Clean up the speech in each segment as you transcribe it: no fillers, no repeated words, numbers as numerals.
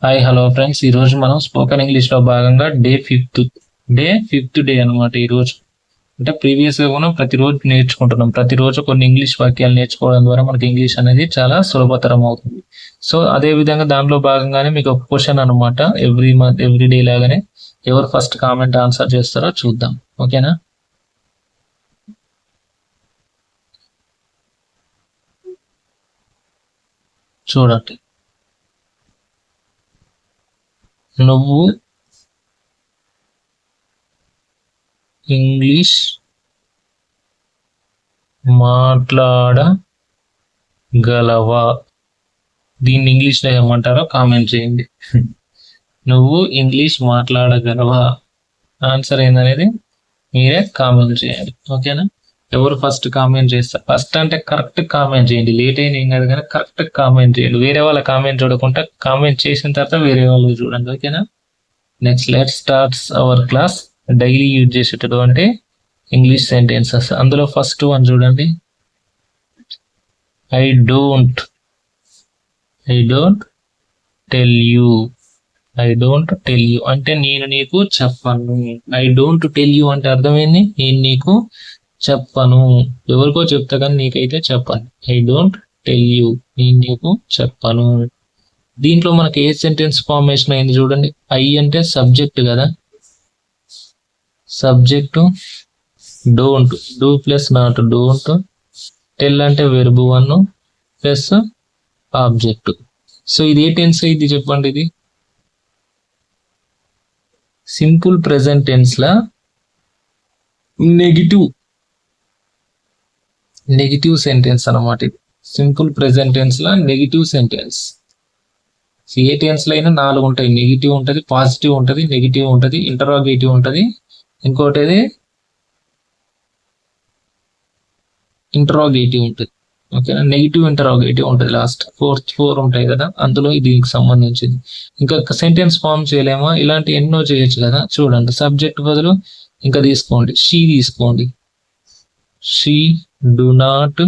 Hi hello friends, ఈరోజు మనం spoken ఇంగ్లీష్లో భాగంగా ఫిఫ్త్ డే అనమాట. ఈరోజు అంటే ప్రీవియస్గా మనం ప్రతిరోజు నేర్చుకుంటున్నాం. ప్రతిరోజు కొన్ని ఇంగ్లీష్ వాక్యాలు నేర్చుకోవడం ద్వారా మనకి ఇంగ్లీష్ అనేది చాలా సులభతరం అవుతుంది. సో అదే విధంగా దానిలో భాగంగానే మీకు ఒక క్వశ్చన్ అనమాట. ఎవ్రీ డే లాగానే ఎవరు ఫస్ట్ కామెంట్ ఆన్సర్ చేస్తారో చూద్దాం. ఓకేనా? చూడండి, నువ్వు ఇంగ్లీష్ మాట్లాడగలవా? దీన్ని ఇంగ్లీష్లో ఏమంటారో కామెంట్ చేయండి. నువ్వు ఇంగ్లీష్ మాట్లాడగలవా? ఆన్సర్ ఏందనేది మీరే కామెంట్ చేయండి. ఓకేనా? ఎవరు ఫస్ట్ కామెంట్ చేస్తారు? ఫస్ట్ అంటే కరెక్ట్ కామెంట్ చేయండి. లేట్ అయినా ఏం కాదు, కానీ కరెక్ట్ కామెంట్ చేయండి. వేరే వాళ్ళ కామెంట్ చూడకుండా కామెంట్ చేసిన తర్వాత వేరే వాళ్ళు చూడండి. ఓకేనా? Next let starts hour class. Daily use చేసేటటువంటి ఇంగ్లీష్ సెంటెన్సెస్. అందులో ఫస్ట్ వన్ చూడండి. I don't tell you. I don't tell you అంటే నేను నీకు చెప్పను. ఐ డోంట్ టెల్ యూ అంటే అర్థమైంది, నేను నీకు చెప్పను. ఎవరికో చెప్తా కానీ నీకైతే చెప్పను. ఐ డోంట్ టెల్ యూ, నేను నీకు చెప్పను. దీంట్లో మనకి ఏ సెంటెన్స్ ఫార్మేషన్ అయింది చూడండి. ఐ అంటే సబ్జెక్ట్ కదా, subject don't, do plus not don't. Tell అంటే verb one plus object. So ఇది ఏ టెన్స్ ఇది చెప్పండి. ఇది సింపుల్ ప్రెజెంట్ టెన్స్ లా నెగిటివ్ సెంటెన్స్ అనమాట. ఇది సింపుల్ ప్రెజెంట్ టెన్స్ లా నెగిటివ్ సెంటెన్స్. ఏ టెన్స్ లో అయినా 4 ఉంటాయి. నెగిటివ్ ఉంటుంది, పాజిటివ్ ఉంటుంది, నెగిటివ్ ఉంటుంది, ఇంటరాగేటివ్ ఉంటుంది, ఇంకోటి ఇంటరాగేటివ్ ఉంటుంది. ఓకేనా? నెగిటివ్ ఇంటరాగేటివ్ ఉంటుంది. లాస్ట్ ఫోర్ ఉంటాయి కదా, అందులో దీనికి సంబంధించింది. ఇంకా సెంటెన్స్ ఫామ్ చేయలేమా? ఇలాంటి ఎన్నో చేయొచ్చు కదా. చూడండి, సబ్జెక్ట్ బదులు ఇంకా తీసుకోండి, షీ తీసుకోండి. She do not.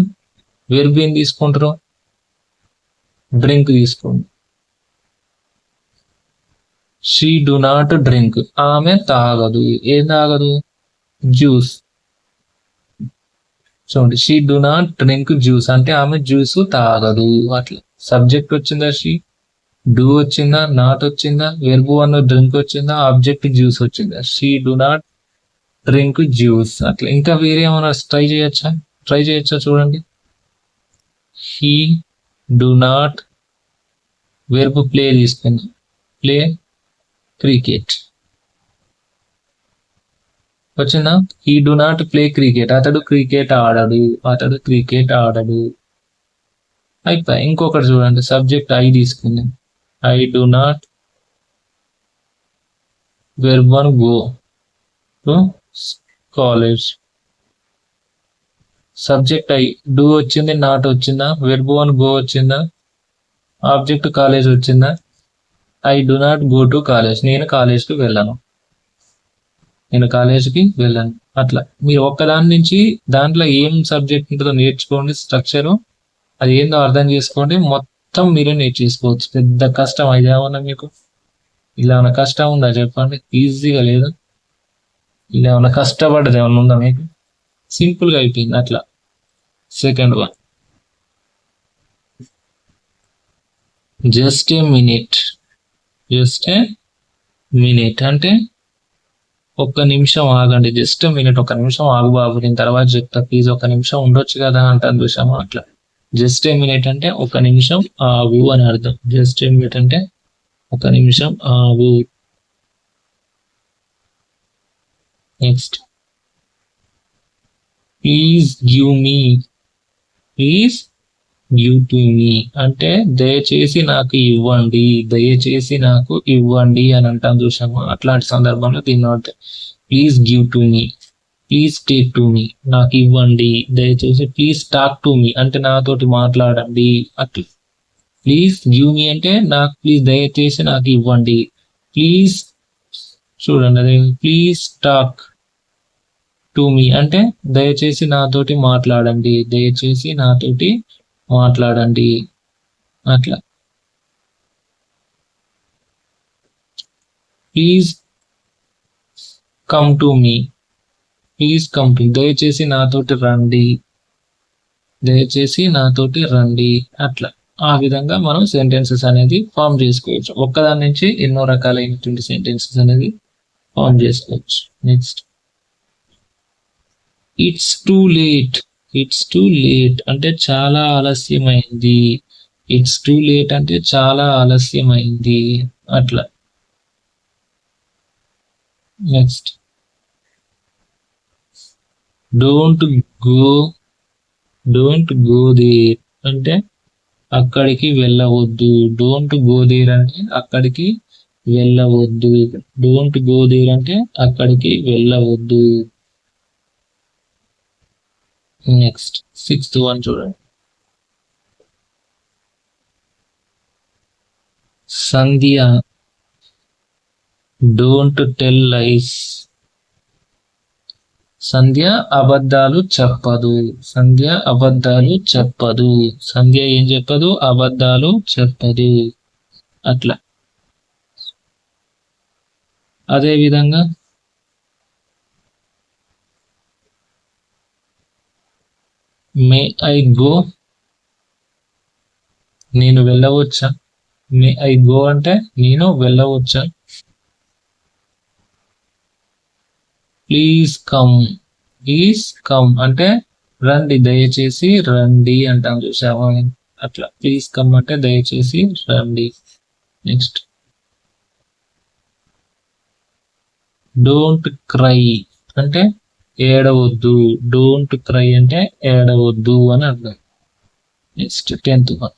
వెర్బ్ ఏం తీసుకుంటారు? డ్రింక్ తీసుకోండి. She do not drink. ఆమె తాగదు. ఏం తాగదు? జ్యూస్. చూడండి, she do not drink juice అంటే ఆమె జ్యూస్ తాగదు. అట్లా సబ్జెక్ట్ వచ్చిందా? షీ. డూ వచ్చిందా? నాట్ వచ్చిందా? వెర్బ్ వన్ డ్రింక్ వచ్చిందా? ఆబ్జెక్ట్ జ్యూస్ వచ్చిందా? She do not drink juice. అట్లా ఇంకా వేరే ఏమైనా ట్రై చేయొచ్చా? చూడండి, he do not. Verb play తీసుకుందాం. ప్లే క్రికెట్ వచ్చిందా? He do not play cricket. అతడు క్రికెట్ ఆడడు. అయిపోయి. ఇంకొకటి చూడండి, సబ్జెక్ట్ ఐ తీసుకుందాం. I do not. Verb one go to college. Subject I. Do వచ్చింది, నాట్ వచ్చిందా? వెర్బ్ వన్ గో వచ్చిందా? ఆబ్జెక్ట్ కాలేజ్ వచ్చిందా? I do not go to college. నేను కాలేజ్కి వెళ్ళను. అట్లా మీరు ఒక్కదాని నుంచి దాంట్లో ఏం సబ్జెక్ట్ ఉంటుందో నేర్చుకోండి. స్ట్రక్చరు అది ఏందో అర్థం చేసుకోండి. మొత్తం మీరే నేర్చేసుకోవచ్చు. పెద్ద కష్టం అయితే ఏమన్నా మీకు? ఇలా ఏమన్నా కష్టం ఉందా చెప్పండి? ఈజీగా లేదు. ఇలా ఏమన్నా కష్టపడ్డది ఏమన్నా ఉందా మీకు? సింపుల్గా అయిపోయింది. అట్లా second one, just a minute అంటే ఒక్క నిమిషం ఆగండి. జస్ట్ మినిట్, ఒక నిమిషం ఆగు బాబు, నేను తర్వాత చెప్తా, ప్లీజ్ ఒక నిమిషం ఉండొచ్చు కదా అంటాను చూసాము. అట్లా జస్ట్ ఏ మినిట్ అంటే ఒక నిమిషం ఆగు అని అర్థం. జస్ట్ ఏ మినిట్ అంటే ఒక నిమిషం ఆగు. నెక్స్ట్, ప్లీజ్ గివ్ టు మీ అంటే దయచేసి నాకు ఇవ్వండి అని అంటాను చూసాము. అట్లాంటి సందర్భంలో దీన్ని వాడతాయి. Please give to me, please take to me, నాకు ఇవ్వండి. దయచేసి ప్లీజ్ టాక్ టు మీ అంటే నాతోటి మాట్లాడండి. అట్లా ప్లీజ్ గివ్ మీ అంటే ప్లీజ్ దయచేసి నాకు ఇవ్వండి. ప్లీజ్ చూడండి, అదే ప్లీజ్ టాక్ టు మీ అంటే దయచేసి నాతోటి మాట్లాడండి. అట్లా please come to me. Please come to, దయచేసి నాతోటి రండి, దయచేసి నాతోటి రండి. అట్లా ఆ విధంగా మనం సెంటెన్సెస్ అనేది ఫామ్ చేసుకోవచ్చు. ఒక్కదాని నుంచి ఎన్నో రకాలైనటువంటి సెంటెన్సెస్ అనేది ఫామ్ చేసుకోవచ్చు. Next, it's too late. It's too late అంటే చాలా ఆలస్యమైంది. ఇట్స్ టూ లేట్ అంటే చాలా ఆలస్యమైంది. అట్లా. Next, don't go. Don't go there అంటే అక్కడికి వెళ్ళవద్దు. డోంట్ గో దేర్ అంటే అక్కడికి వెళ్ళవద్దు. డోంట్ గో దేర్ అంటే అక్కడికి వెళ్ళవద్దు. నెక్స్ట్, సిక్స్త్ వన్ చూడండి. సంధ్య, డోంట్ టెల్ లైస్. సంధ్య అబద్ధాలు చెప్పదు. సంధ్య అబద్ధాలు చెప్పదు. సంధ్య ఏం చెప్పదు? అబద్ధాలు చెప్పదు. అట్లా. అదే విధంగా మే ఐ గో, నేను వెళ్ళవచ్చా. మే ఐ గో అంటే నేను వెళ్ళవచ్చా. Please come. ప్లీజ్ కమ్ అంటే రండి, దయచేసి రండి అంటాం చూసావా. అట్లా ప్లీజ్ కమ్ అంటే దయచేసి రండి. నెక్స్ట్, డోంట్ క్రై అంటే ఏడవద్దు. డోంట్ క్రై అంటే ఏడవద్దు అని అర్థం. Next, 10th one.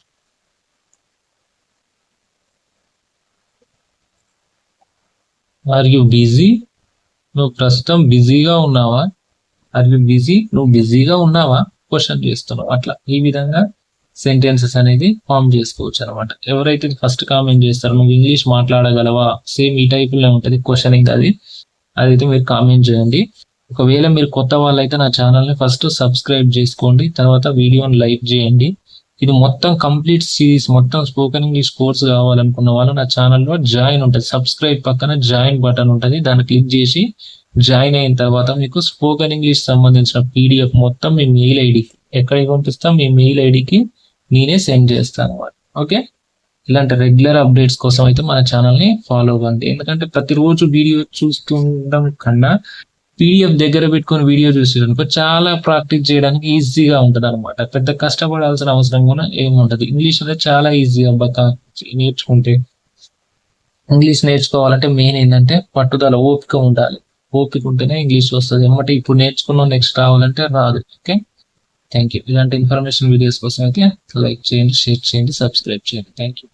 Are you busy. నువ్వు ప్రస్తుతం బిజీగా ఉన్నావా. ఆర్ యు బిజీ, నువ్వు బిజీగా ఉన్నావా క్వశ్చన్ చేస్తున్నావు. అట్లా ఈ విధంగా సెంటెన్సెస్ అనేది ఫామ్ చేసుకోవచ్చు అనమాట. ఎవరైతే ఫస్ట్ కామెంట్ చేస్తారో నువ్వు ఇంగ్లీష్ మాట్లాడగలవా, సేమ్ ఈ టైప్ లో ఉంటుంది క్వశ్చనింగ్. అదైతే మీరు కామెంట్ చేయండి. ఒకవేళ మీరు కొత్త వాళ్ళైతే నా ఛానల్ని ఫస్ట్ సబ్స్క్రైబ్ చేసుకోండి, తర్వాత వీడియోని లైక్ చేయండి. ఇది మొత్తం కంప్లీట్ సిరీస్, మొత్తం స్పోకెన్ ఇంగ్లీష్ కోర్స్ కావాలనుకున్న వాళ్ళు నా ఛానల్లో జాయిన్ ఉంటుంది. సబ్స్క్రైబ్ పక్కన జాయిన్ బటన్ ఉంటుంది, దాన్ని క్లిక్ చేసి జాయిన్ అయిన తర్వాత మీకు స్పోకెన్ ఇంగ్లీష్ సంబంధించిన పీడిఎఫ్ మొత్తం మీ మెయిల్ ఐడికి ఎక్కడికి పంపిస్తాం, మీ మెయిల్ ఐడికి నేనే సెండ్ చేస్తాను అన్నమాట. ఓకే, ఇలాంటి రెగ్యులర్ అప్డేట్స్ కోసం అయితే మన ఛానల్ని ఫాలో అవ్వండి. ఎందుకంటే ప్రతిరోజు వీడియో చూస్తుండడం కన్నా పీడిఎఫ్ దగ్గర పెట్టుకుని వీడియో చూసేదనుకో చాలా ప్రాక్టీస్ చేయడానికి ఈజీగా ఉంటుంది అనమాట. పెద్ద కష్టపడాల్సిన అవసరం కూడా ఏముంటది. ఇంగ్లీష్ అనేది చాలా ఈజీగా నేర్చుకుంటే. ఇంగ్లీష్ నేర్చుకోవాలంటే మెయిన్ ఏంటంటే పట్టుదల, ఓపిక ఉండాలి. ఓపిక ఉంటేనే ఇంగ్లీష్ వస్తుంది. ఏమంటే ఇప్పుడు నేర్చుకున్నాం నెక్స్ట్ రావాలంటే రాదు. Okay, thank you. ఇలాంటి ఇన్ఫర్మేషన్ వీడియోస్ కోసం అయితే లైక్ చేయండి, షేర్ చేయండి, సబ్స్క్రైబ్ చేయండి. Thank you.